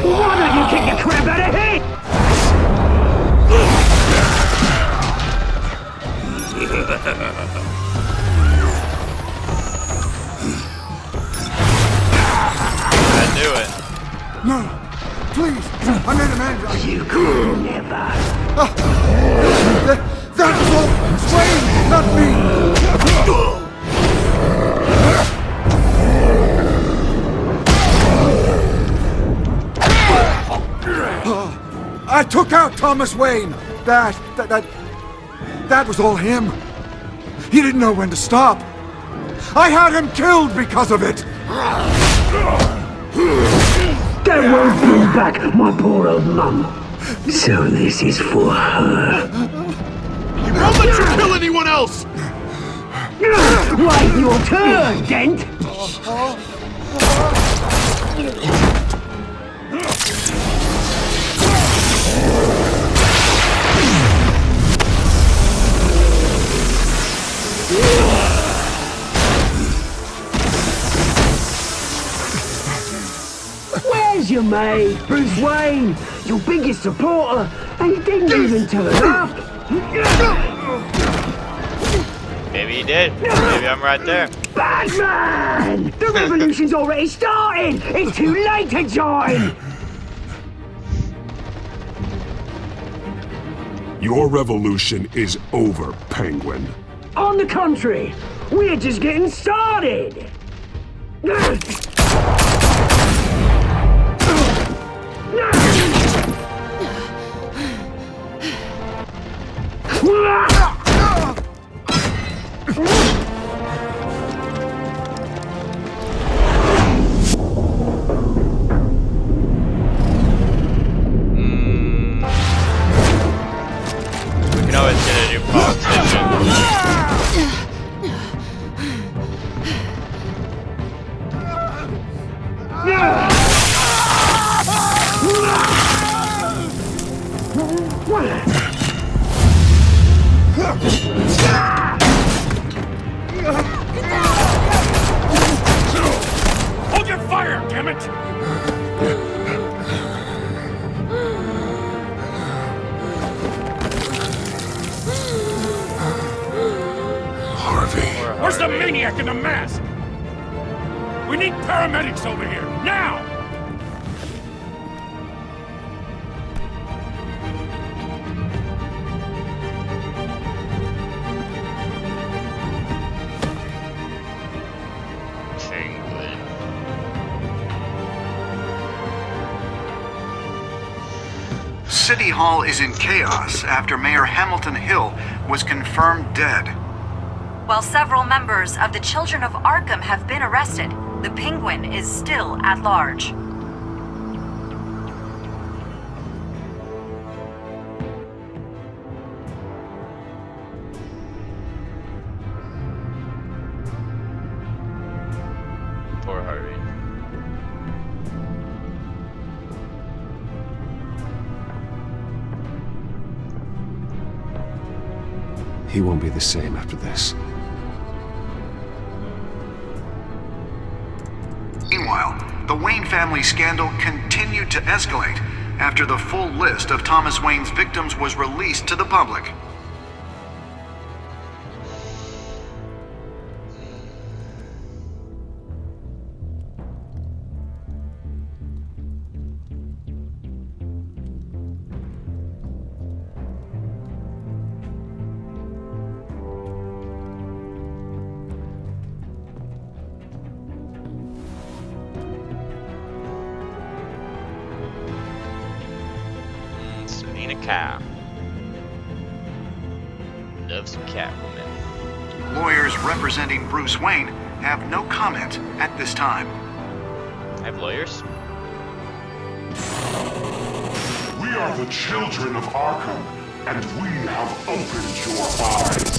Why don't you kick the crap out of him? I knew it. No, please, I made a man. You could never. That was all Wayne, not me. I took out Thomas Wayne. That was all him. He didn't know when to stop. I had him killed because of it. That won't bring back my poor old mum. So this is for her. He won't let you kill anyone else! Wait your turn, Dent! Where's your mate, Bruce Wayne? Your biggest supporter, and he didn't even turn up. Maybe he did. Maybe I'm right there. Batman! The revolution's already started! It's too late to join! Your revolution is over, Penguin. On the contrary, we're just getting started! We can always get a new politician. Hold your fire, damn it! Harvey. Where's the maniac in the mask? We need paramedics over here, now! City Hall is in chaos after Mayor Hamilton Hill was confirmed dead. While several members of the Children of Arkham have been arrested, the Penguin is still at large. Poor Harvey. He won't be the same after this. Meanwhile, the Wayne family scandal continued to escalate after the full list of Thomas Wayne's victims was released to the public. Selena Kyle. Loves a Catwoman. Lawyers representing Bruce Wayne have no comment at this time. I have lawyers? We are the children of Arkham, and we have opened your eyes.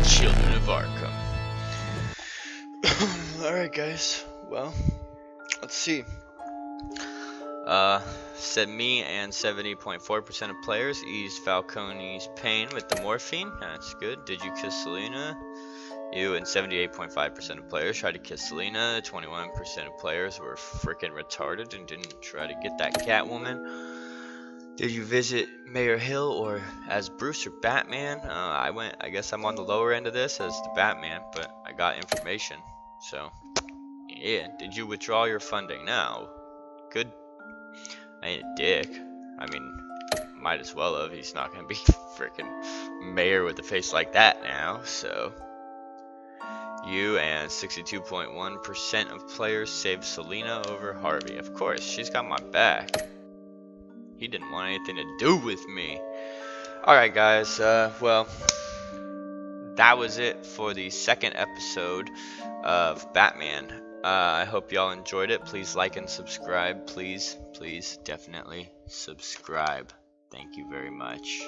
Children of Arkham. Alright guys, well, let's see. Said me and 70.4% of players eased Falcone's pain with the morphine. That's good. Did you kiss Selena? You and 78.5% of players tried to kiss Selena. 21% of players were freaking retarded and didn't try to get that Catwoman. Did you visit Mayor Hill or as Bruce or Batman? I guess I'm on the lower end of this as the Batman, but I got information. So, yeah. Did you withdraw your funding? No. Good. I ain't a dick. I mean, might as well have. He's not gonna be freaking mayor with a face like that now, so You and 62.1% of players saved Selena over Harvey. Of course, she's got my back. He didn't want anything to do with me. Alright guys, well, that was it for the second episode of Batman. I hope y'all enjoyed it. Please like and subscribe. Please, definitely subscribe. Thank you very much.